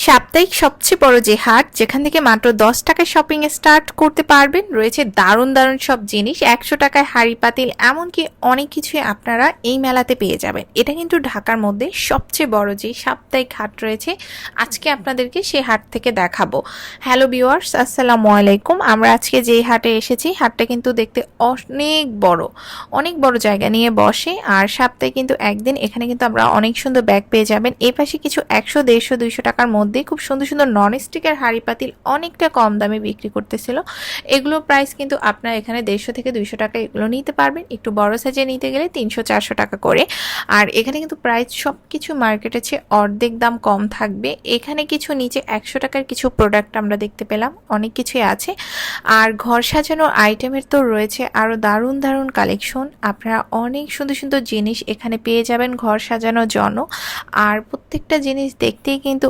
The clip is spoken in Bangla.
সাপ্তাহিক সবচেয়ে বড় যে হাট, যেখান থেকে মাত্র 10 টাকায় শপিং স্টার্ট করতে পারবেন, রয়েছে দারুণ দারুণ সব জিনিস। 100 টাকায় হাঁড়ি পাতিল, এমনকি অনেক কিছুই আপনারা এই মেলাতে পেয়ে যাবেন। এটা কিন্তু ঢাকার মধ্যে সবচেয়ে বড় যে সাপ্তাহিক হাট রয়েছে, আজকে আপনাদেরকে সেই হাট থেকে দেখাবো। হ্যালো ভিউয়ার্স, আসসালামু আলাইকুম। আমরা আজকে যেই হাটে এসেছি, হাটটা কিন্তু দেখতে অনেক বড় জায়গা নিয়ে বসে। আর সপ্তাহে কিন্তু একদিন এখানে কিন্তু আমরা অনেক সুন্দর ব্যাগ পেয়ে যাবেন। এই পাশে কিছু 100, 150, 200 টাকার মধ্যে খুব সুন্দর সুন্দর নন স্টিকের হাঁড়ি পাতিল অনেকটা কম দামে বিক্রি করতেছিল। এগুলো প্রাইস কিন্তু আপনারা এখানে 150 থেকে 200 টাকা এগুলো নিতে পারবেন। একটু বড় সাইজে নিতে গেলে 300, 400 টাকা করে। আর এখানে কিন্তু প্রাইস সবকিছু মার্কেটের চেয়ে অর্ধেক দাম কম থাকবে। এখানে কিছু নিচে 100 টাকার কিছু প্রোডাক্ট আমরা দেখতে পেলাম, অনেক কিছুই আছে। আর ঘর সাজানোর আইটেমের তো রয়েছে আরো দারুণ দারুণ কালেকশন। আপনারা অনেক সুন্দর সুন্দর জিনিস এখানে পেয়ে যাবেন ঘর সাজানোর জন্য। আর প্রত্যেকটা জিনিস দেখতেই কিন্তু